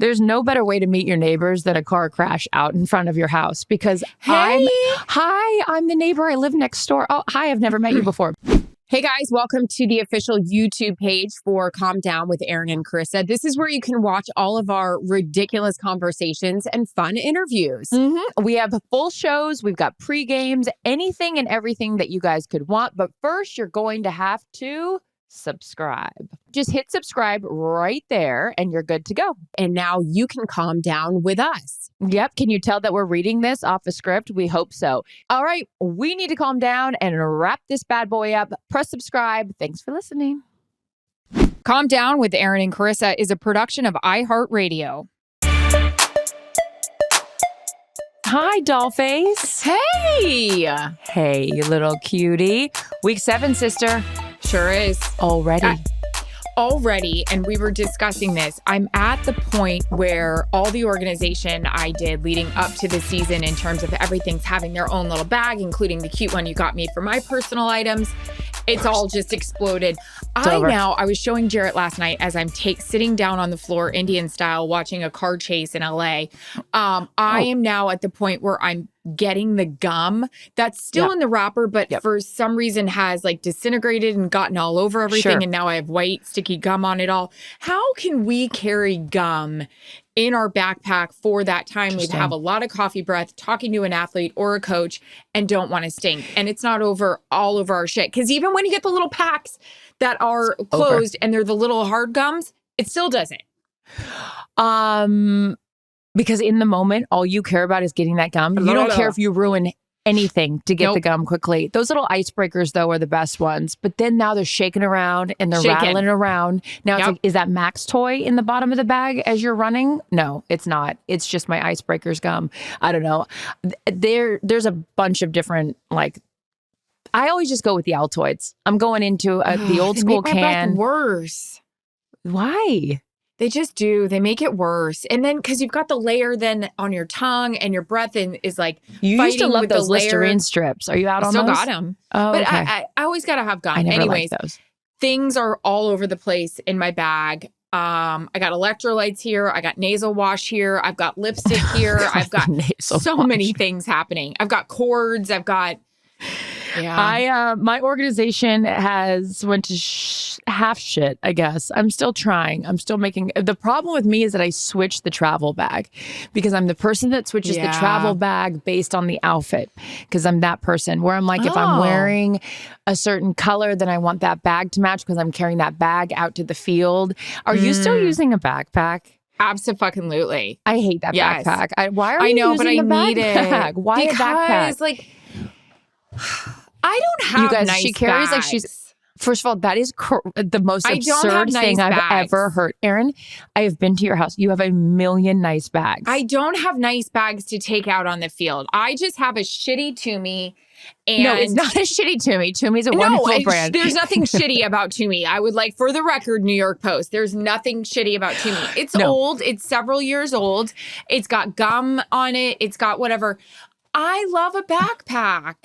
There's no better way to meet your neighbors than a car crash out in front of your house because I'm the neighbor. I live next door. Oh, hi, I've never met you before. Hey guys, welcome to the official YouTube page for Calm Down with Erin and Charissa. This is where you can watch all of our ridiculous conversations and fun interviews. We have full shows. We've got pre-games, anything and everything that you guys could want. But first, you're going to have to subscribe. Just hit subscribe right there and you're good to go. And now you can calm down with us. Yep. Can you tell that we're reading this off a script? We hope so. All right. We need to calm down and wrap this bad boy up. Press subscribe. Thanks for listening. Calm Down with Erin and Charissa is a production of iHeartRadio. Hi, Dollface. Hey. Hey, you little cutie. Week 7, sister. Sure is. Already. And we were discussing this. I'm at the point where all the organization I did leading up to the season in terms of everything's having their own little bag, including the cute one you got me for my personal items. It's all just exploded. I was showing Jarrett last night as I'm sitting down on the floor, Indian style, watching a car chase in LA. I am now at the point where I'm getting the gum that's still in the wrapper, but for some reason has like disintegrated and gotten all over everything. Sure. And now I have white sticky gum on it all. How can we carry gum in our backpack for that time? We'd have a lot of coffee breath, talking to an athlete or a coach, and don't want to stink. And it's not all over our shit. Because even when you get the little packs that are closed and they're the little hard gums, it still doesn't. Because in the moment, all you care about is getting that gum. You don't care if you ruin anything to get the gum quickly. Those little icebreakers, though, are the best ones. But then now they're shaking around and they're rattling around. Now it's like, is that Max toy in the bottom of the bag as you're running? No, it's not. It's just my icebreakers gum. I don't know. There's a bunch of different, like, I always just go with the Altoids. I'm going into the old school can. My breath worse. Why? They just do. They make it worse. And then because you've got the layer then on your tongue and your breath is like you fighting used to love with those the Listerine strips. Are you out on those? Still got them. Oh, but okay. I always got to have gum. I never Anyways, liked those. Things are all over the place in my bag. I got electrolytes here. I got nasal wash here. I've got lipstick here. I've got so many things happening. I've got cords. I've got... Yeah. My organization has went to half shit, I guess. I'm still trying. I'm still making... The problem with me is that I switch the travel bag because I'm the person that switches the travel bag based on the outfit because I'm that person where I'm like, if I'm wearing a certain color, then I want that bag to match because I'm carrying that bag out to the field. Are you still using a backpack? Absolutely. I hate that backpack. Why are you using a backpack? Why a backpack? Because, like... I don't have you guys, nice she carries bags. like she's... First of all, that is the most absurd thing I've ever heard. Erin, I have been to your house. You have a million nice bags. I don't have nice bags to take out on the field. I just have a shitty Toomey. And no, it's not a shitty Toomey. Toomey's a wonderful brand. There's nothing shitty about Toomey. I would like, for the record, New York Post, there's nothing shitty about Toomey. It's old. It's several years old. It's got gum on it. It's got whatever. I love a backpack.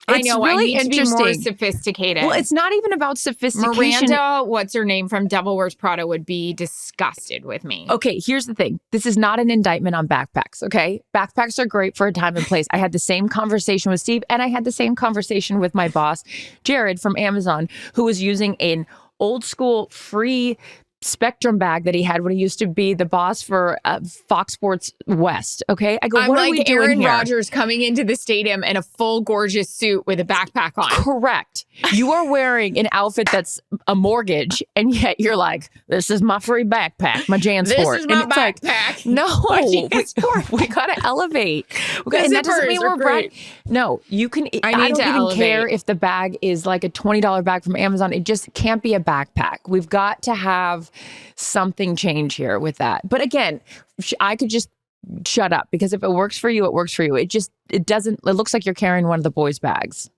I know, really I need to interesting. be more sophisticated. Well, it's not even about sophistication. Miranda, what's her name from Devil Wears Prada, would be disgusted with me. Okay, here's the thing. This is not an indictment on backpacks, okay? Backpacks are great for a time and place. I had the same conversation with Steve, and I had the same conversation with my boss, Jared from Amazon, who was using an old school free Spectrum bag that he had when he used to be the boss for Fox Sports West. Okay, I go. I'm what like are we doing Aaron here? Rodgers coming into the stadium in a full gorgeous suit with a backpack on. Correct. You are wearing an outfit that's a mortgage, and yet you're like, "This is my free backpack, my JanSport." This is my and it's backpack. Like, no, we gotta elevate. And that doesn't mean we're bright. No, you can. I don't even care if the bag is like a $20 bag from Amazon. It just can't be a backpack. We've got to have something change here with that. But again, I could just shut up because if it works for you, it works for you. It looks like you're carrying one of the boys' bags.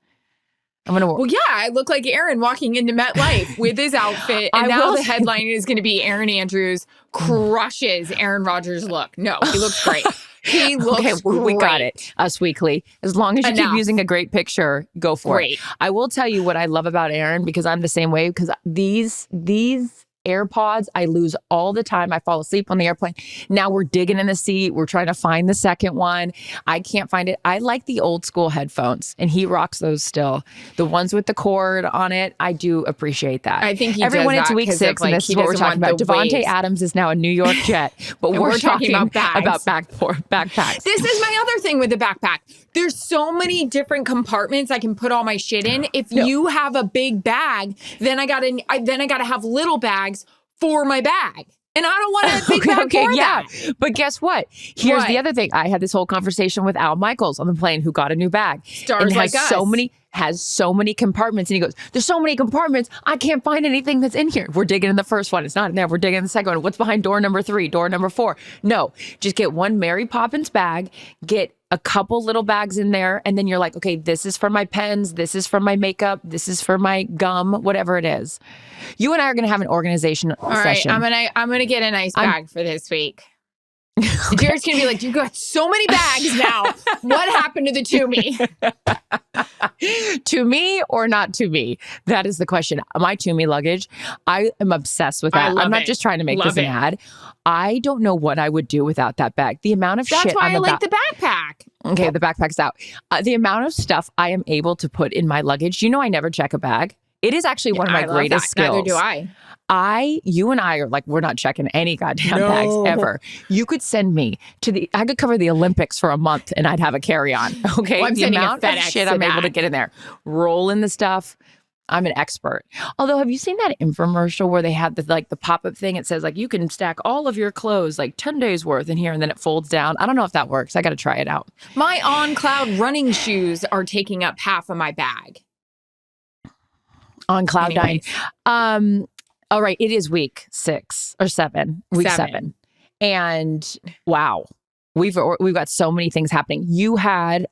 Well, yeah, I look like Aaron walking into MetLife with his outfit. And now the headline is going to be Erin Andrews crushes Aaron Rodgers' look. No, he looks great. He looks great. We got it. Us Weekly. As long as you keep using a great picture, go for it. I will tell you what I love about Aaron because I'm the same way because these AirPods, I lose all the time. I fall asleep on the airplane. Now we're digging in the seat. We're trying to find the second one. I can't find it. I like the old school headphones, and he rocks those still. The ones with the cord on it, I do appreciate that. I think he Everyone, does it's that week 6, like, and this is what we're talking about. Devontae Adams is now a New York Jet, but we're talking about backpacks. This is my other thing with the backpack. There's so many different compartments I can put all my shit in. If you have a big bag, then I gotta have little bags for my bag. And I don't want a big bag for that. But guess what? Here's the other thing. I had this whole conversation with Al Michaels on the plane, who got a new bag. Has so many compartments. And he goes, there's so many compartments. I can't find anything that's in here. We're digging in the first one. It's not in there. We're digging in the second one. What's behind door number 3, door number 4? No, just get one Mary Poppins bag, get a couple little bags in there, and then you're like, okay, this is for my pens, this is for my makeup, this is for my gum, whatever it is. You and I are going to have an organization session. All right, I'm gonna get a nice bag for this week. Okay. Jared's going to be like, you got so many bags now. What happened to the to me? To me or not to me? That is the question. My to me luggage, I am obsessed with that. I'm not just trying to make this an ad. I don't know what I would do without that bag. The amount of shit. That's why I like the backpack. Okay, the backpack's out. The amount of stuff I am able to put in my luggage. You know, I never check a bag. It is actually one of my greatest skills. Neither do I. You and I are like, we're not checking any goddamn bags ever. You could send me I could cover the Olympics for a month and I'd have a carry-on. Okay. Well, the amount of shit I'm able to get in there, roll in the stuff. I'm an expert. Although, have you seen that infomercial where they had the pop-up thing? It says like, you can stack all of your clothes like 10 days worth in here, and then it folds down. I don't know if that works. I got to try it out. My On Cloud running shoes are taking up half of my bag. On Cloud 9. All right. It is week 6 or 7. Week 7. And wow. We've got so many things happening. You had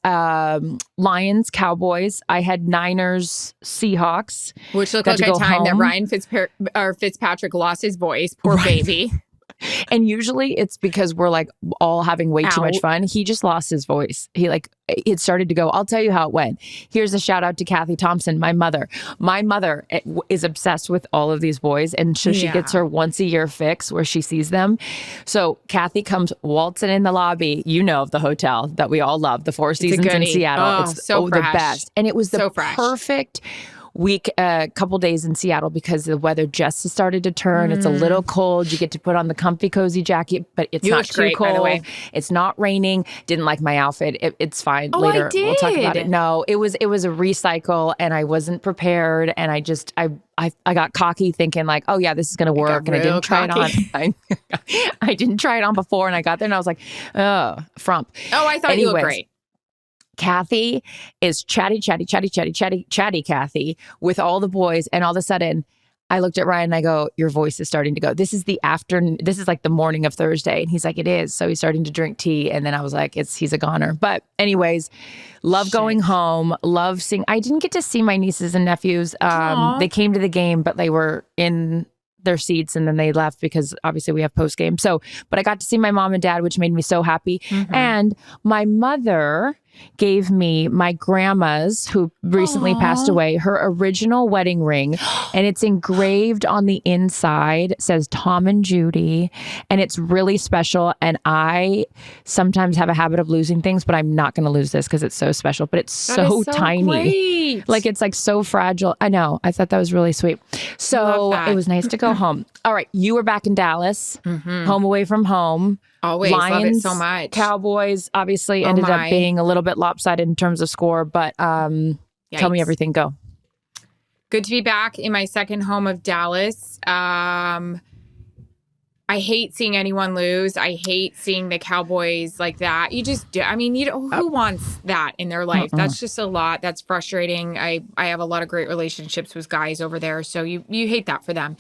Lions, Cowboys. I had Niners, Seahawks. Which looked like a time that Ryan Fitzpatrick lost his voice. Poor baby. And usually it's because we're like all having way too much fun. He just lost his voice. It started to go. I'll tell you how it went. Here's a shout out to Kathy Thompson, my mother. My mother is obsessed with all of these boys. And so she gets her once a year fix where she sees them. So Kathy comes waltzing in the lobby, of the hotel that we all love, the Four Seasons in Seattle. Oh, it's so the best. And it was the perfect week, a couple days in Seattle because the weather just started to turn. It's a little cold. You get to put on the comfy, cozy jacket, but it's not too cold. By the way. It's not raining. Didn't like my outfit. It's fine. Later we'll talk about it. No, it was a recycle, and I wasn't prepared, and I got cocky thinking like, oh yeah, this is gonna work, and I didn't try it on. I didn't try it on before, and I got there, and I was like, oh, frump. Oh, I thought you looked great. Kathy is chatty Kathy with all the boys. And all of a sudden I looked at Ryan and I go, your voice is starting to go. This is like the morning of Thursday. And he's like, it is. So he's starting to drink tea. And then I was like, he's a goner. But anyways, love going home. Love seeing, I didn't get to see my nieces and nephews. They came to the game, but they were in their seats and then they left because obviously we have post game. But I got to see my mom and dad, which made me so happy. And my mother gave me my grandma's, who recently passed away, her original wedding ring. And it's engraved on the inside. It says Tom and Judy. And it's really special. And I sometimes have a habit of losing things, but I'm not going to lose this because it's so special. But it's so tiny. Great. Like it's like so fragile. I know. I thought that was really sweet. So it was nice to go home. All right. You were back in Dallas, home away from home. Always. Lions, love it so much. Cowboys obviously ended up being a little bit lopsided in terms of score, but tell me everything. Go. Good to be back in my second home of Dallas. I hate seeing anyone lose. I hate seeing the Cowboys like that. You just do. I mean, who wants that in their life? That's just a lot. That's frustrating. I have a lot of great relationships with guys over there, so you hate that for them.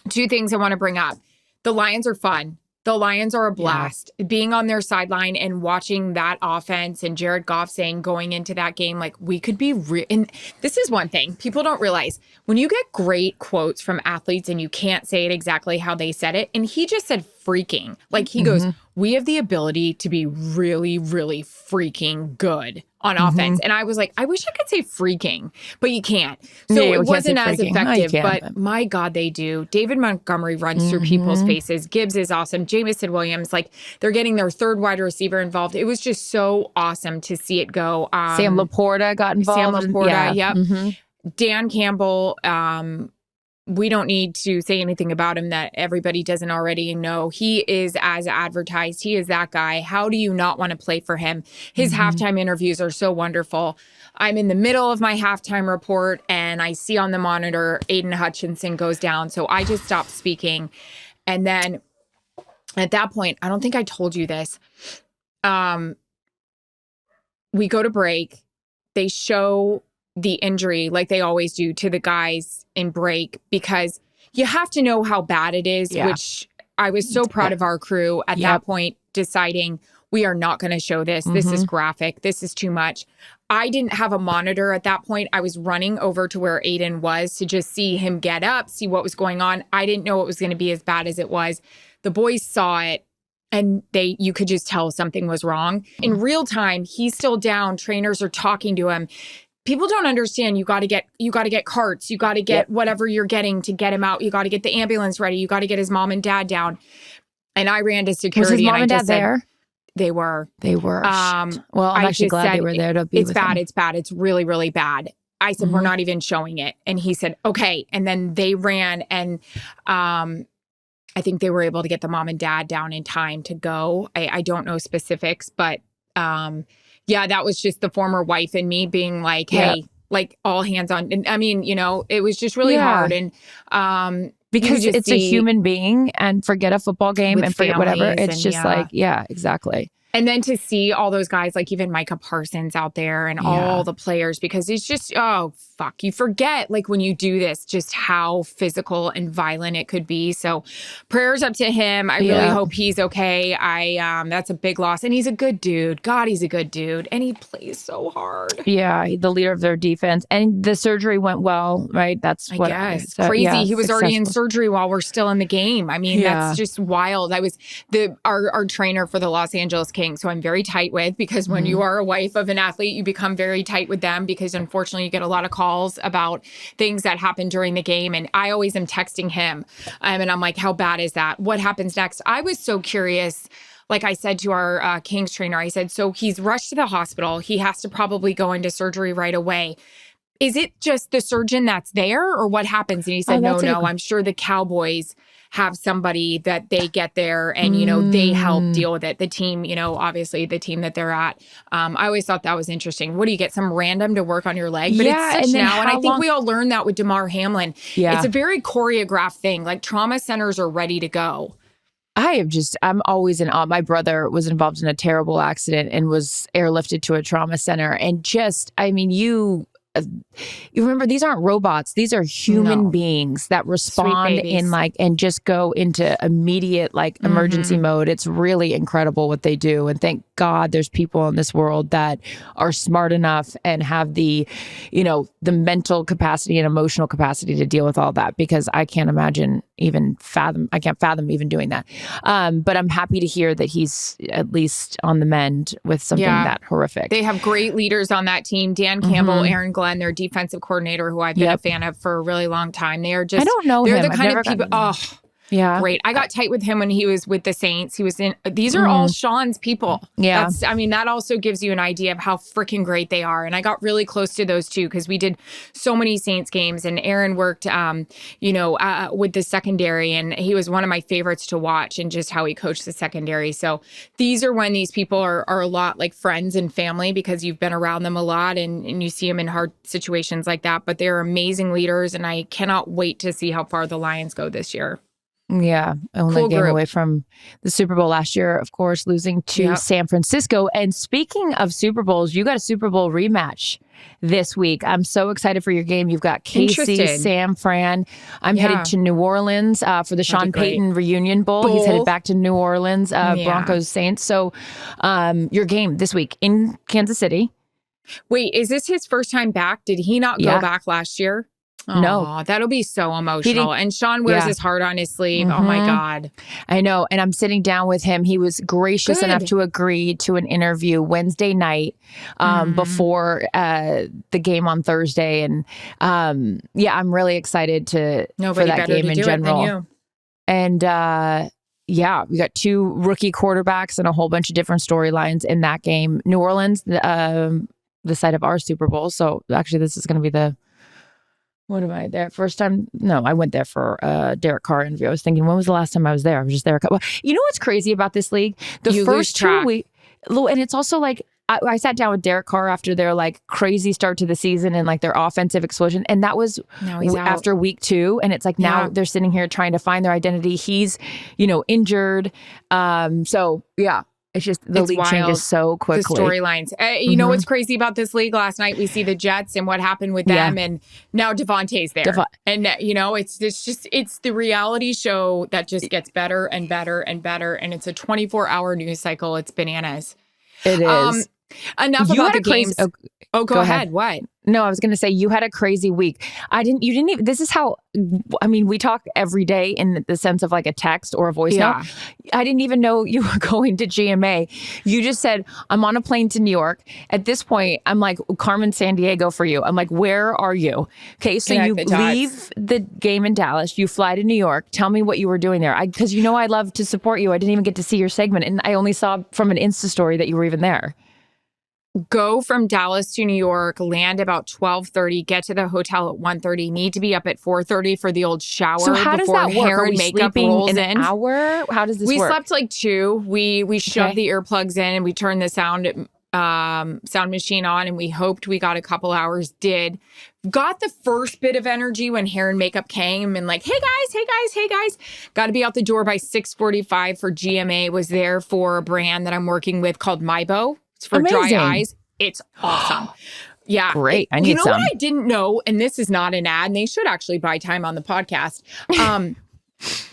2 things I want to bring up. The Lions are fun. The Lions are a blast. Yeah. Being on their sideline and watching that offense and Jared Goff saying going into that game, like we could be and this is one thing people don't realize. When you get great quotes from athletes and you can't say it exactly how they said it, and he just said freaking. Like he goes, we have the ability to be really, really freaking good on offense. And I was like, I wish I could say freaking, but you can't. So it wasn't as effective, but my God, they do. David Montgomery runs through people's faces. Gibbs is awesome. Jamison Williams, like they're getting their third wide receiver involved. It was just so awesome to see it go. Sam Laporta got involved. Sam Laporta, yep. Dan Campbell, we don't need to say anything about him that everybody doesn't already know. He is as advertised. He is that guy. How do you not want to play for him? His halftime interviews are so wonderful. I'm in the middle of my halftime report and I see on the monitor Aiden Hutchinson goes down. So I just stopped speaking. And then at that point, I don't think I told you this. We go to break. They show the injury like they always do to the guys in break because you have to know how bad it is, which I was so proud of our crew at that point deciding we are not going to show this. This is graphic. This is too much. I didn't have a monitor at that point. I was running over to where Aiden was to just see him get up, see what was going on. I didn't know it was going to be as bad as it was. The boys saw it and you could just tell something was wrong. In real time, he's still down. Trainers are talking to him. People don't understand. You got to get carts. You got to get whatever you're getting to get him out. You got to get the ambulance ready. You got to get his mom and dad down. And I ran to security. Was his mom and dad there? They were. Well, I'm actually glad they were there to be with him. It's bad. It's really, really bad. I said, we're not even showing it. And he said, okay. And then they ran and I think they were able to get the mom and dad down in time to go. I don't know specifics, but yeah, that was just the former wife and me being like, hey, like all hands on. And I mean, it was just really hard. And because it's a human being and forget a football game and forget whatever. It's just exactly. And then to see all those guys, like even Micah Parsons out there and all the players, because it's just, oh, fuck. You forget, like when you do this, just how physical and violent it could be. So prayers up to him. I really hope he's okay. That's a big loss. And he's a good dude. God, he's a good dude. And he plays so hard. Yeah, the leader of their defense. And the surgery went well, right? That's what I guess. Crazy. He was already in surgery while we're still in the game. I mean, that's just wild. I was our trainer for the Los Angeles Kings, so I'm very tight with, because when you are a wife of an athlete, you become very tight with them because unfortunately you get a lot of calls about things that happen during the game. And I always am texting him and I'm like, how bad is that? What happens next? I was so curious. Like I said to our Kings trainer, I said, so he's rushed to the hospital. He has to probably go into surgery right away. Is it just the surgeon that's there or what happens? And he said, no, I'm sure the Cowboys have somebody that they get there and, they help deal with it. The team, obviously the team that they're at. I always thought that was interesting. What do you get? Some random to work on your leg? But it's such now. And I think we all learned that with DeMar Hamlin. Yeah. It's a very choreographed thing. Like trauma centers are ready to go. I'm always in awe. My brother was involved in a terrible accident and was airlifted to a trauma center. And you remember, these aren't robots. These are human beings that respond and just go into immediate emergency mode. It's really incredible what they do. And thank God there's people in this world that are smart enough and have the mental capacity and emotional capacity to deal with all that, because I can't fathom even doing that. But I'm happy to hear that he's at least on the mend with something that horrific. They have great leaders on that team. Dan Campbell, Aaron Glenn, their defensive coordinator, who I've been a fan of for a really long time. They are just, I don't know they're him. the kind of people, great. I got tight with him when he was with the Saints. He was these are all Sean's people. Yeah. That also gives you an idea of how freaking great they are. And I got really close to those two because we did so many Saints games, and Aaron worked, with the secondary, and he was one of my favorites to watch, and just how he coached the secondary. So these are when these people are a lot like friends and family, because you've been around them a lot and you see them in hard situations like that. But they're amazing leaders, and I cannot wait to see how far the Lions go this year. Yeah, only game away from the Super Bowl last year, of course, losing to San Francisco. And speaking of Super Bowls, you got a Super Bowl rematch this week. I'm so excited for your game. You've got Casey, Sam, Fran. I'm headed to New Orleans for the Sean Payton Reunion Bowl. He's headed back to New Orleans, Broncos Saints. So your game this week in Kansas City. Wait, is this his first time back? Did he not go back last year? No. That'll be so emotional. And Sean wears his heart on his sleeve. Oh my God. I know. And I'm sitting down with him. He was gracious enough to agree to an interview Wednesday night before the game on Thursday. And I'm really excited for that game in general. And we got 2 rookie quarterbacks and a whole bunch of different storylines in that game. New Orleans, the site of our Super Bowl. So actually, this is going to be what am I there? First time? No, I went there for a Derek Carr interview. I was thinking, when was the last time I was there? I was just there. You know what's crazy about this league? The first 2 weeks, and it's also like, I sat down with Derek Carr after their like crazy start to the season and like their offensive explosion. And that was after week 2. And it's like now they're sitting here trying to find their identity. He's, injured. It's just the league changes so quickly. The storylines. You know what's crazy about this league? Last night we see the Jets and what happened with them, and now Devontae's there. And it's the reality show that just gets better and better and better, and it's a 24-hour news cycle. It's bananas. It is. Enough about the games. Go ahead. What? No, I was going to say you had a crazy week. You didn't even, this is how, we talk every day in the sense of like a text or a voice note. I didn't even know you were going to GMA. You just said, I'm on a plane to New York. At this point, I'm like, Carmen Sandiego for you. I'm like, where are you? Okay, so you leave the game in Dallas. You fly to New York. Tell me what you were doing there. Because I love to support you. I didn't even get to see your segment. And I only saw from an Insta story that you were even there. Go from Dallas to New York, land about 12:30, get to the hotel at 1:30, need to be up at 4:30 for the old shower before hair and makeup rolls in. An hour? How does this work? We slept like 2. We shoved the earplugs in and we turned the sound machine on, and we hoped we got a couple hours. Got the first bit of energy when hair and makeup came and like, hey guys. Got to be out the door by 6:45 for GMA. Was there for a brand that I'm working with called Mybo. It's for dry eyes. It's awesome. Yeah. Great. I need some. You know what I didn't know, and this is not an ad, and they should actually buy time on the podcast.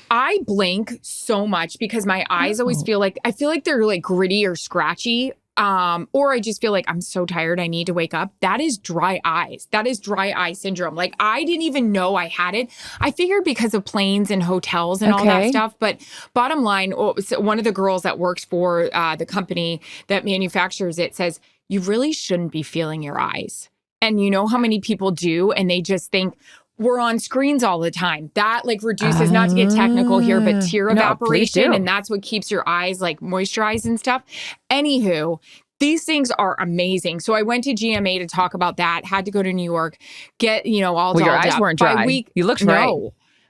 I blink so much because my eyes always feel like they're like gritty or scratchy. Or I just feel like I'm so tired, I need to wake up. That is dry eyes. That is dry eye syndrome. Like, I didn't even know I had it. I figured because of planes and hotels and all that stuff. But bottom line, one of the girls that works for the company that manufactures it says, you really shouldn't be feeling your eyes. And you know how many people do, and they just think, we're on screens all the time. That like reduces, not to get technical here, but tear evaporation. And that's what keeps your eyes like moisturized and stuff. Anywho, these things are amazing. So I went to GMA to talk about that. Had to go to New York, get, all dolled your eyes up. weren't dry. You looked right.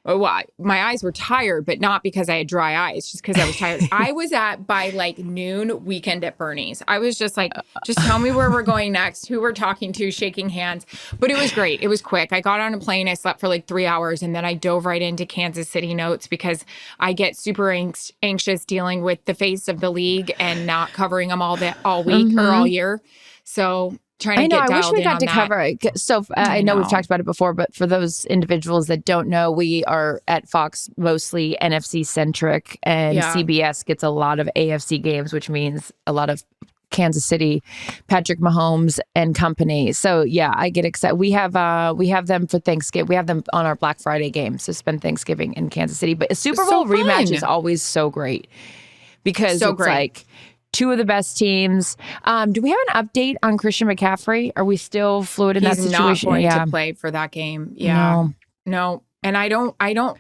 Well, my eyes were tired, but not because I had dry eyes, just because I was tired. I was by like noon weekend at Bernie's. I was just like, just tell me where we're going next, who we're talking to, shaking hands. But it was great. It was quick. I got on a plane. I slept for like 3 hours, and then I dove right into Kansas City notes because I get super anxious dealing with the face of the league and not covering them all week or all year. So I wish we got to cover it. So I know we've talked about it before, but for those individuals that don't know, we are at Fox mostly NFC centric, and CBS gets a lot of AFC games, which means a lot of Kansas City, Patrick Mahomes and company. So I get excited. We have them for Thanksgiving. We have them on our Black Friday games to spend Thanksgiving in Kansas City. But a Super Bowl rematch is always so great because like 2 of the best teams. Do we have an update on Christian McCaffrey? Are we still fluid in that situation? He's not going to play for that game. Yeah. No. And I don't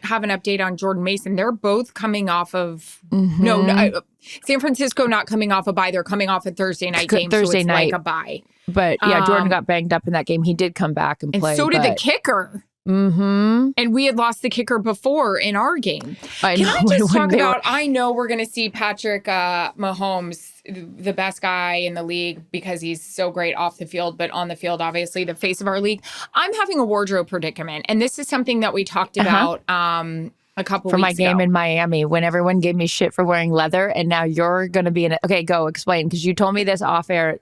have an update on Jordan Mason. They're both coming off of San Francisco not coming off a bye. They're coming off a Thursday night game. Thursday night. Like a bye. But Jordan got banged up in that game. He did come back and play. And so did the kicker. Mm-hmm. And we had lost the kicker before in our game. Can I just talk about, I know we're going to see Patrick Mahomes, the best guy in the league because he's so great off the field, but on the field, obviously the face of our league. I'm having a wardrobe predicament. And this is something that we talked about a couple weeks ago. For my game in Miami, when everyone gave me shit for wearing leather, and now you're going to be in it. Okay, go explain, because you told me this off air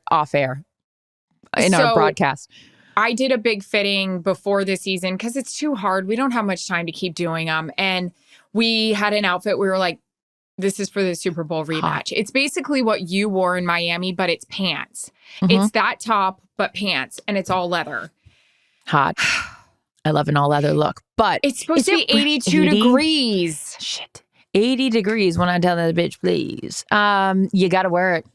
in our broadcast. I did a big fitting before the season because it's too hard. We don't have much time to keep doing them. And we had an outfit. We were like, this is for the Super Bowl rematch. Hot. It's basically what you wore in Miami, but it's pants. Mm-hmm. It's that top, but pants. And it's all leather. Hot. I love an all leather look, but it's supposed to be 82 degrees. Shit. 80 degrees when I tell that bitch, please. You got to wear it.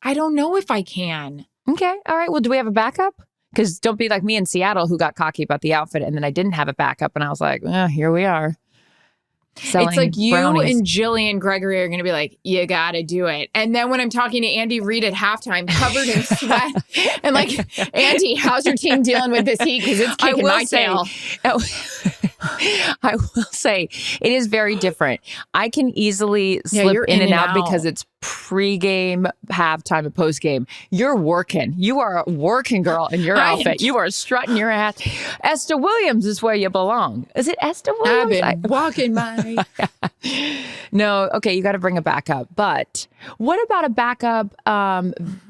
I don't know if I can. Okay. All right. Well, do we have a backup? Because don't be like me in Seattle who got cocky about the outfit and then I didn't have a backup and I was like, here we are. It's like you brownies. and Jillian Gregory are going to be like, you got to do it. And then when I'm talking to Andy Reid at halftime, covered in sweat, and like, Andy, how's your team dealing with this heat? Because it's kicking my tail. I will say it is very different. I can easily slip in and out because it's pregame, halftime, and postgame. You're working. You are a working girl in your outfit. You are strutting your ass. Esther Williams is where you belong. Is it Esther Williams? I've been walking my... No, okay, you got to bring a backup. But what about a backup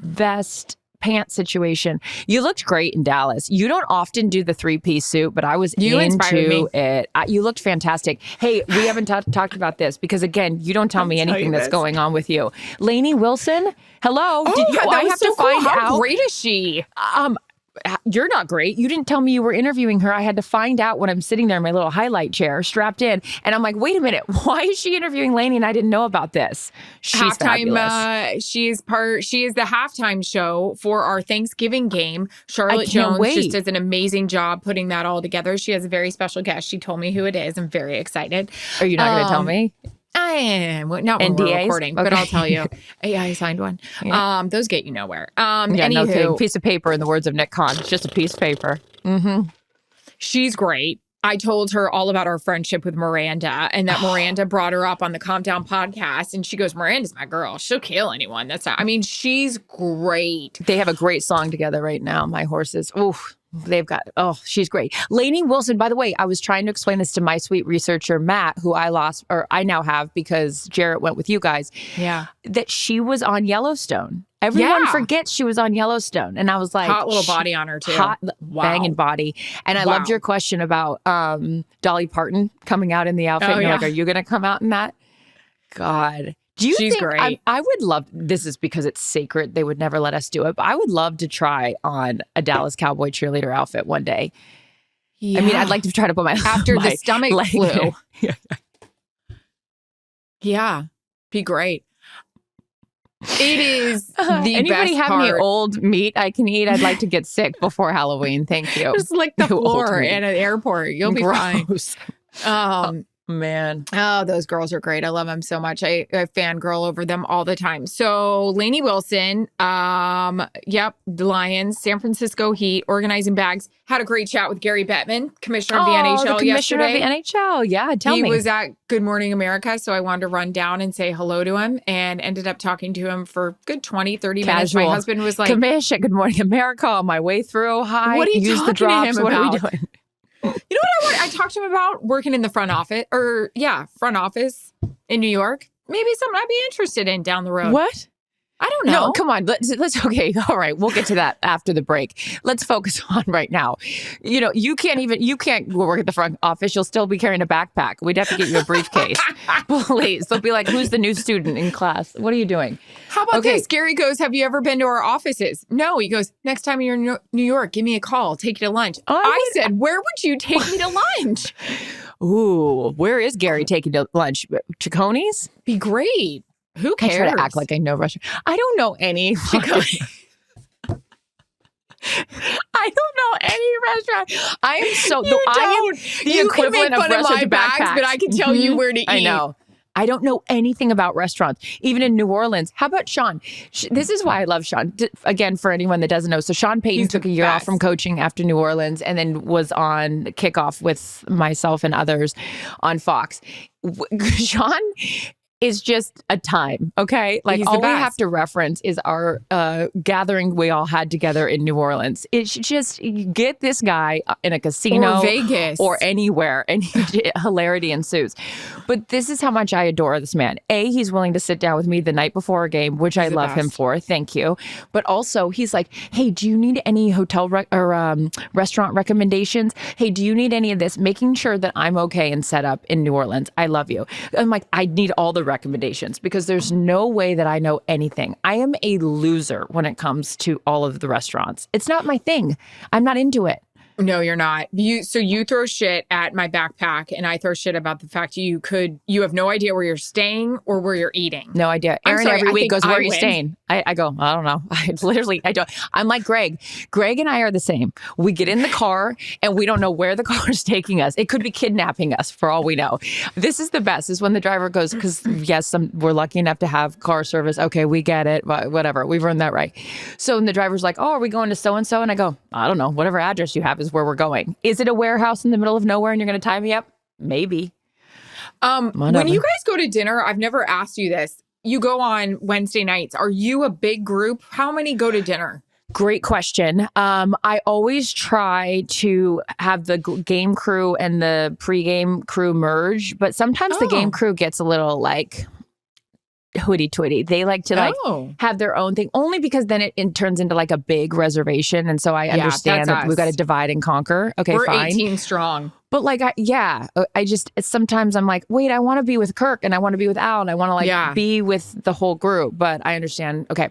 vest pants situation? You looked great in Dallas. You don't often do the 3-piece suit, but I was into it. You looked fantastic. Hey, we haven't talked about this because, again, you don't tell me anything that's going on with you. Lainey Wilson, hello. I have to find out. How great is she? You're not great. You didn't tell me you were interviewing her. I had to find out when I'm sitting there in my little highlight chair strapped in. And I'm like, wait a minute. Why is she interviewing Lainey and I didn't know about this? She's fabulous. She is the halftime show for our Thanksgiving game. Charlotte Jones just does an amazing job putting that all together. She has a very special guest. She told me who it is. I'm very excited. Are you not going to tell me? I am. Not when we're recording, but I'll tell you. Yeah, I signed one. Yeah. Those get you nowhere. No kidding. Piece of paper, in the words of Nick Kahn. It's just a piece of paper. Mm-hmm. She's great. I told her all about our friendship with Miranda and that Miranda brought her up on the Calm Down podcast. And she goes, Miranda's my girl. She'll kill anyone. She's great. They have a great song together right now. My horses. Oof. She's great. Lainey Wilson, by the way, I was trying to explain this to my sweet researcher, Matt, who I now have because Jarrett went with you guys. Yeah. That she was on Yellowstone. Everyone forgets she was on Yellowstone. And I was like, hot little body on her too. Hot banging body. And I loved your question about Dolly Parton coming out in the outfit. And you're like, are you going to come out in that? God. Do you think great. I would love, this is because it's sacred, they would never let us do it, but I would love to try on a Dallas Cowboy cheerleader outfit one day. Yeah. I mean, I'd like to try to put my the stomach flu. Yeah, be great. It is the Anybody best have part. any old meat I can eat? I'd like to get sick before Halloween. Thank you. Just lick the floor at an airport. You'll be fine. Man. Oh, those girls are great. I love them so much. I fangirl over them all the time. So Lainey Wilson, the Lions, San Francisco Heat, organizing bags. Had a great chat with Gary Bettman, Commissioner of the NHL Commissioner yesterday. of the NHL. Yeah, tell me. He was at Good Morning America, so I wanted to run down and say hello to him and ended up talking to him for good 20, 30 minutes. My husband was like, Commissioner, Good Morning America on my way through. Hi, what are you use talking the drops. to him what about? Are we doing? You know what I talked to him about? Working in the front office in New York. Maybe something I'd be interested in down the road. What? I don't know. No, come on. Let's okay. All right. We'll get to that after the break. Let's focus on right now. You know, you can't work at the front office. You'll still be carrying a backpack. We'd have to get you a briefcase. Please. They'll be like, who's the new student in class? What are you doing? How about this? Gary goes, have you ever been to our offices? No. He goes, next time you're in New York, give me a call. Take you to lunch. I said, where would you take me to lunch? Ooh, where is Gary taking to lunch? Chiconi's? Be great. Who cares? I try to act like I know restaurant. I don't know any. I don't know any restaurant. I am so. I am the equivalent of restaurant backpacks, but I can tell you where to eat. I know. I don't know anything about restaurants, even in New Orleans. How about Sean? This is why I love Sean. Again, for anyone that doesn't know, so Sean Payton took a year off from coaching after New Orleans and then was on kickoff with myself and others on Fox. Sean is just a time, okay? Like all we have to reference is our gathering we all had together in New Orleans. It's just get this guy in a casino or Vegas or anywhere and hilarity ensues. But this is how much I adore this man. A, he's willing to sit down with me the night before a game, which I love him for. Thank you. But also he's like, hey, do you need any hotel or restaurant recommendations? Hey, do you need any of this? Making sure that I'm okay and set up in New Orleans. I love you. I'm like, I need all the recommendations because there's no way that I know anything. I am a loser when it comes to all of the restaurants. It's not my thing. I'm not into it. No, you're not. So you throw shit at my backpack, and I throw shit about the fact you have no idea where you're staying or where you're eating. No idea. Erin every week goes, where are you staying? I go, I don't know. I don't. I'm like Greg. Greg and I are the same. We get in the car and we don't know where the car is taking us. It could be kidnapping us for all we know. This is the best, is when the driver goes, because yes, we're lucky enough to have car service. Okay, we get it. Whatever. We've earned that right. So when the driver's like, oh, are we going to so-and-so? And I go, I don't know. Whatever address you have is where we're going. Is it a warehouse in the middle of nowhere and you're going to tie me up? Maybe. When you guys go to dinner, I've never asked you this. You go on Wednesday nights. Are you a big group? How many go to dinner? Great question. I always try to have the game crew and the pregame crew merge, but sometimes the game crew gets a little like hoity-toity. They like to have their own thing, only because then it turns into like a big reservation. And so I understand that we've got to divide and conquer. Okay, we're fine. 18 strong. But like, I just, sometimes I'm like, wait, I want to be with Kirk and I want to be with Al and I want to like be with the whole group. But I understand. Okay.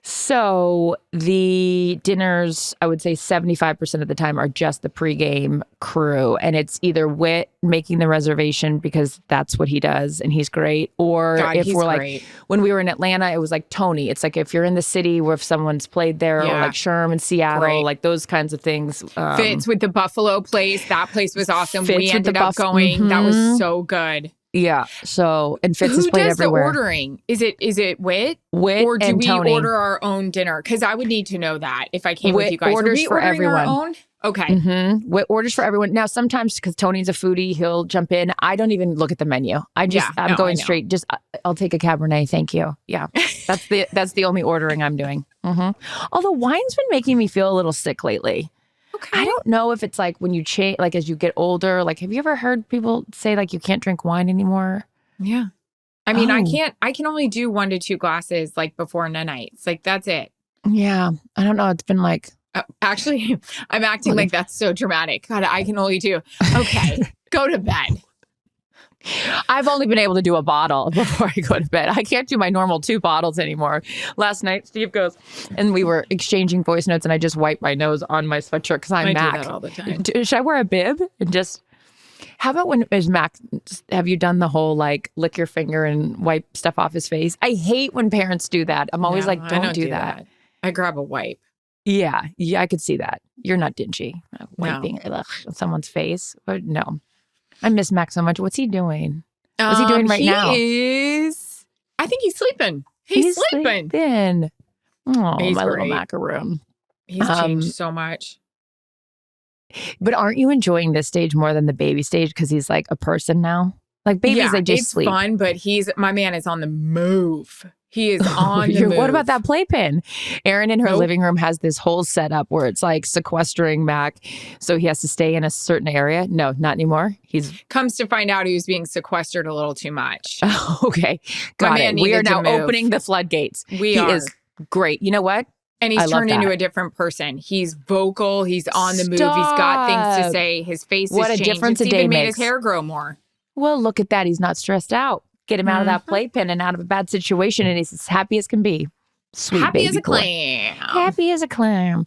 So the dinners, I would say 75% of the time are just the pregame crew. And it's either Whit making the reservation because that's what he does and he's great. Or if we're like, when we were in Atlanta, it was like Tony. It's like if you're in the city where if someone's played there or like Sherm in Seattle, like those kinds of things. Fitz with the Buffalo place. That place was awesome. We ended up going. That was so good. Yeah. So, and Fitz has played everywhere. Who does the ordering? Is it Whit? Whit or do and we Tony. Order our own dinner? Because I would need to know that if I came with you guys. Orders for everyone. Our own? Okay. Mm-hmm. Whit orders for everyone. Now, sometimes because Tony's a foodie, he'll jump in. I don't even look at the menu. I'm going straight. Just I'll take a Cabernet. Thank you. Yeah. That's the only ordering I'm doing. Mm-hmm. Although wine's been making me feel a little sick lately. Okay. I don't know if it's like when you change, like as you get older, like have you ever heard people say like you can't drink wine anymore? Yeah. I mean, I can only do 1 to 2 glasses like before nights. Like that's it. Yeah. I don't know. It's been like. Actually, I'm acting like that's so dramatic. God, I can only do. Okay. Go to bed. I've only been able to do a bottle before I go to bed. I can't do my normal 2 bottles anymore. Last night, Steve goes, and we were exchanging voice notes, and I just wiped my nose on my sweatshirt because I'm Mac. I do that all the time. Should I wear a bib and just? How about when is Mac? Have you done the whole like lick your finger and wipe stuff off his face? I hate when parents do that. I'm always like, don't do that. I grab a wipe. Yeah, I could see that. You're not dingy. Wiping someone's face. But no. I miss Mac so much. What's he doing? What's he doing right now? I think he's sleeping. He's sleeping. Oh, my little macaroon. He's changed so much. But aren't you enjoying this stage more than the baby stage? Because he's like a person now. Like babies, they just sleep. It's fun, but my man is on the move. He is on the move. What about that playpen? Erin in her living room has this whole setup where it's like sequestering Mac. So he has to stay in a certain area. No, not anymore. Comes to find out he was being sequestered a little too much. Okay. Got it. We are now opening the floodgates. He is great. You know what? And he's turned into a different person. He's vocal. He's on the move. He's got things to say. His face has changed. Difference it's a day even makes. Made his hair grow more. Well, look at that. He's not stressed out. Get him out of that playpen and out of a bad situation, and he's as happy as can be. Sweet happy baby as a boy. clam. Happy as a clam.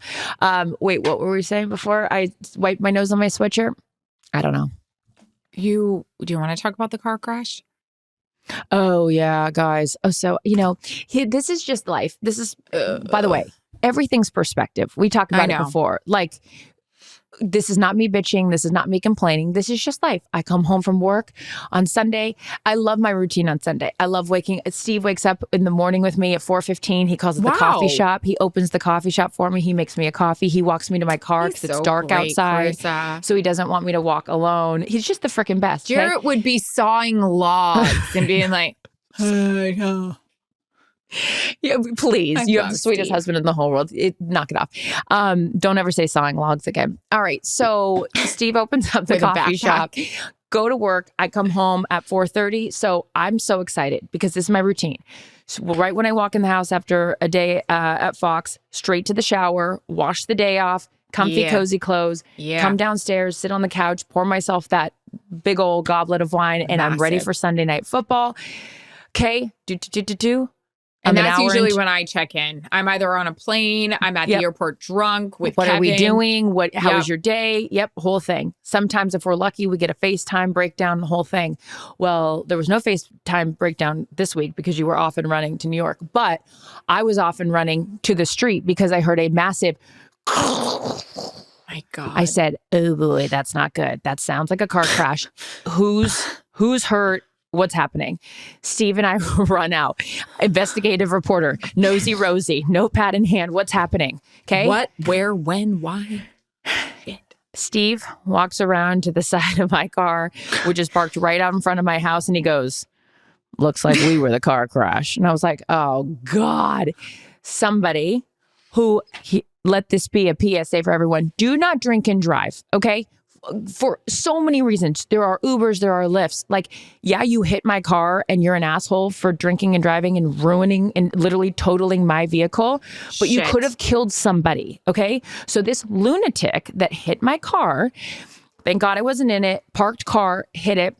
Wait, what were we saying before I wiped my nose on my sweatshirt? I don't know. Do you want to talk about the car crash? Oh, yeah, guys. Oh, so, this is just life. This is, by the way, everything's perspective. We talked about it before. Like, this is not me bitching. This is not me complaining. This is just life. I come home from work on Sunday. I love my routine on Sunday. I love Steve wakes up in the morning with me at 4:15. He calls it the coffee shop. He opens the coffee shop for me. He makes me a coffee. He walks me to my car because it's dark outside. Carissa. So he doesn't want me to walk alone. He's just the freaking best. Jarrett would be sawing logs and being like, yeah, please. You have the sweetest husband in the whole world. Knock it off. Don't ever say sawing logs again. All right. So Steve opens up the coffee shop, go to work. I come home at 4:30. So I'm so excited because this is my routine. So right when I walk in the house after a day at Fox, straight to the shower, wash the day off, comfy, cozy clothes, come downstairs, sit on the couch, pour myself that big old goblet of wine, and I'm ready for Sunday night football. Okay. And that's usually when I check in. I'm either on a plane, I'm at the airport drunk with What Kevin. are we doing? How was your day? Yep, whole thing. Sometimes if we're lucky, we get a FaceTime breakdown, the whole thing. Well, there was no FaceTime breakdown this week because you were off and running to New York. But I was off and running to the street because I heard a massive... My God. I said, oh boy, that's not good. That sounds like a car crash. Who's hurt? What's happening? Steve and I run out. Investigative reporter, nosy Rosie, notepad in hand. What's happening? Okay. What, where, when, why? Steve walks around to the side of my car, which is parked right out in front of my house. And he goes, looks like we were the car crash. And I was like, oh God, somebody let this be a PSA for everyone. Do not drink and drive. Okay. For so many reasons. There are Ubers, there are Lyfts. Like, yeah, you hit my car and you're an asshole for drinking and driving and ruining and literally totaling my vehicle, but you could have killed somebody, okay? So this lunatic that hit my car, thank God I wasn't in it, parked car, hit it,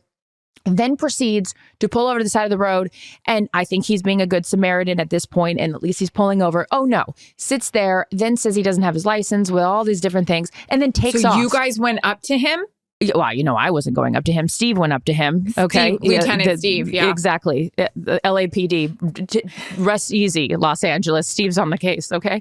then proceeds to pull over to the side of the road. And I think he's being a good Samaritan at this point, and at least he's pulling over. Oh no, sits there, then says he doesn't have his license with all these different things, and then takes off. So you guys went up to him? Well, I wasn't going up to him. Steve went up to him. Okay. Lieutenant Steve. Yeah. Exactly. The LAPD. Rest easy, Los Angeles. Steve's on the case. Okay.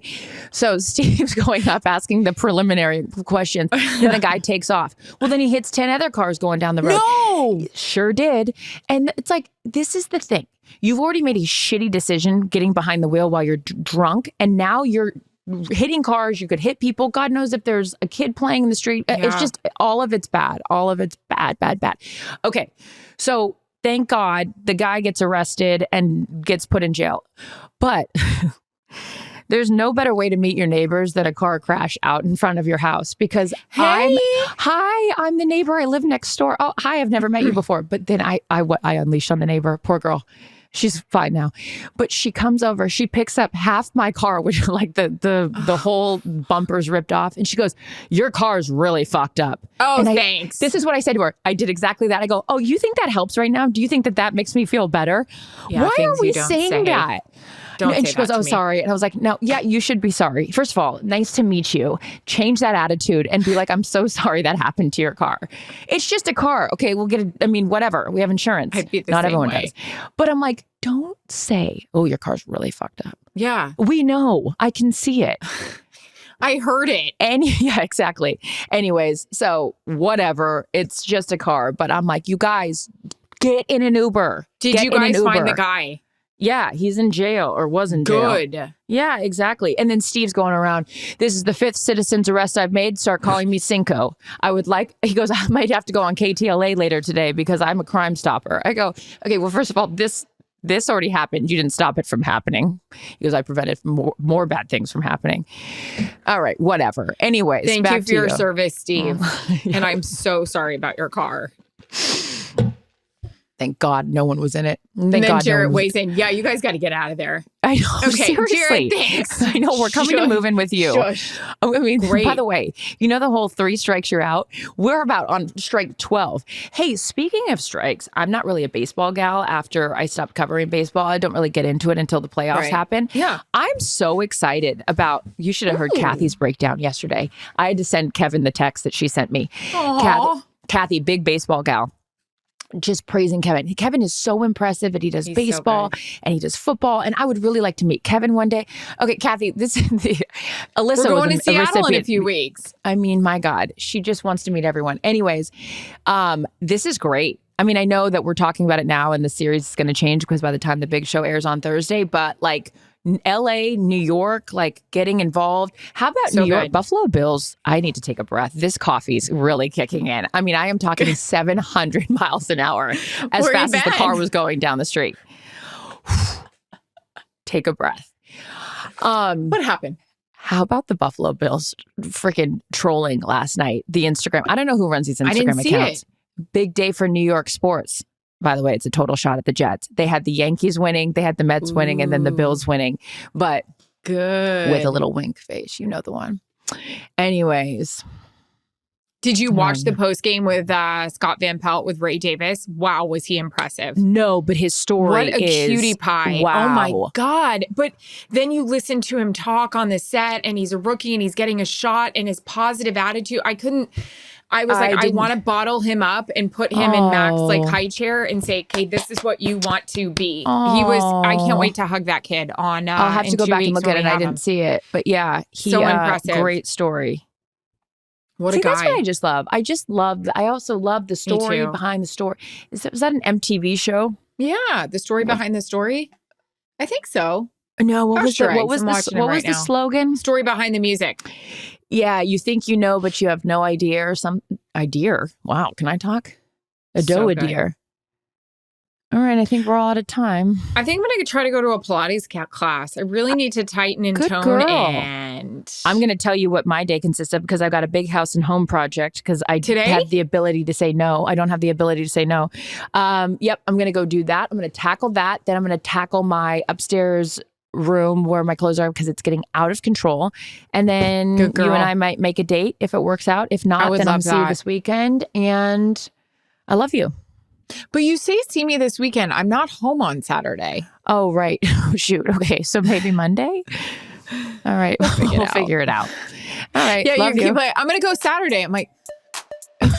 So Steve's going up asking the preliminary questions. Then the guy takes off. Well, then he hits 10 other cars going down the road. No. Sure did. And it's like, this is the thing. You've already made a shitty decision getting behind the wheel while you're drunk. And now you're hitting cars. You could hit people. God knows if there's a kid playing in the street. Yeah. It's just all of it's bad. All of it's bad. Okay. So thank God the guy gets arrested and gets put in jail. But there's no better way to meet your neighbors than a car crash out in front of your house because I'm the neighbor. I live next door. Oh, hi. I've never met you before. But then I unleashed on the neighbor. Poor girl. She's fine now. But she comes over, she picks up half my car, which like the whole bumper's ripped off. And she goes, your car's really fucked up. Oh, thanks. This is what I said to her. I did exactly that. I go, oh, you think that helps right now? Do you think that makes me feel better? Yeah, why are we saying that? And she goes, oh, sorry. And I was like, no, yeah, you should be sorry. First of all, nice to meet you. Change that attitude and be like, I'm so sorry that happened to your car. It's just a car. Okay, we'll get it. I mean, whatever. We have insurance. Not everyone does. But I'm like, don't say, oh, your car's really fucked up. Yeah. We know. I can see it. I heard it. Yeah, exactly. Anyways, so whatever. It's just a car. But I'm like, you guys, get in an Uber. Did you guys find the guy? Yeah, he's in jail or was in jail. Good. Yeah, exactly. And then Steve's going around, this is the 5th citizen's arrest I've made. Start calling me Cinco. He goes, I might have to go on KTLA later today because I'm a crime stopper. I go, okay, well, first of all, this already happened. You didn't stop it from happening. He goes, I prevented more bad things from happening. All right, whatever. Anyways, thank you for your service, Steve. Yeah. And I'm so sorry about your car. Thank God no one was in it. And then Jarrett weighs in. Yeah, you guys got to get out of there. I know. Okay, Jarrett, seriously. thanks. I know. We're coming to move in with you. Shush. I mean, great. By the way, you know the whole 3 strikes you're out? We're about on strike 12. Hey, speaking of strikes, I'm not really a baseball gal after I stopped covering baseball. I don't really get into it until the playoffs happen. Yeah. I'm so excited about, you should have heard Kathy's breakdown yesterday. I had to send Kevin the text that she sent me. Kathy, big baseball gal. Just praising Kevin. Kevin is so impressive that he does baseball and he does football. And I would really like to meet Kevin one day. Okay, Kathy, Alyssa We're going to Seattle in a few weeks. I mean, my God, she just wants to meet everyone. Anyways, this is great. I mean, I know that we're talking about it now and the series is going to change because by the time the big show airs on Thursday, but like LA, New York, like getting involved. How about New York? Buffalo Bills, I need to take a breath. This coffee's really kicking in. I mean, I am talking 700 miles an hour as fast as the car was going down the street. Take a breath. What happened? How about the Buffalo Bills freaking trolling last night? The Instagram. I don't know who runs these Instagram accounts. Big day for New York sports. By the way, it's a total shot at the Jets. They had the Yankees winning, they had the Mets winning, and then the Bills winning. But good. With a little wink face. You know the one. Anyways, Did you watch the post game with Scott Van Pelt with Ray Davis? Wow, was he impressive? No, but his story what a cutie pie. Wow. Oh my God. But then you listen to him talk on the set and he's a rookie and he's getting a shot and his positive attitude. I was like, I want to bottle him up and put him in Mac's like high chair and say, okay, this is what you want to be. I can't wait to hug that kid on I'll have to go back and look at it. I didn't see it. But yeah, so impressive. Great story. What a guy. That's what I just love. I also love the story behind the story. Was that an MTV show? Yeah, the story behind the story. I think so. No, what was the slogan? Story behind the music. Yeah, you think you know, but you have no idea or some idea. Wow, can I talk? Idea. All right, I think we're all out of time. I think I'm going to try to go to a Pilates class. I really need to tighten and tone. Girl. And I'm going to tell you what my day consists of because I've got a big house and home project because I have the ability to say no. I don't have the ability to say no. Yep, I'm going to go do that. I'm going to tackle that. Then I'm going to tackle my upstairs room where my clothes are because it's getting out of control. And then you and I might make a date if it works out. If not, then I'll see you this weekend. And I love you. But you see me this weekend. I'm not home on Saturday. Oh, right. Oh, shoot. Okay. So maybe Monday? All right. We'll figure it out. All right. Yeah, you're like, I'm going to go Saturday. I'm like,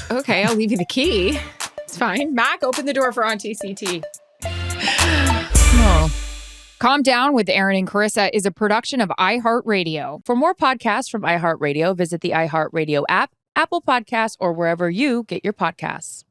okay, I'll leave you the key. It's fine. Mac, open the door for Auntie CT. Oh. Calm Down with Erin and Charissa is a production of iHeartRadio. For more podcasts from iHeartRadio, visit the iHeartRadio app, Apple Podcasts, or wherever you get your podcasts.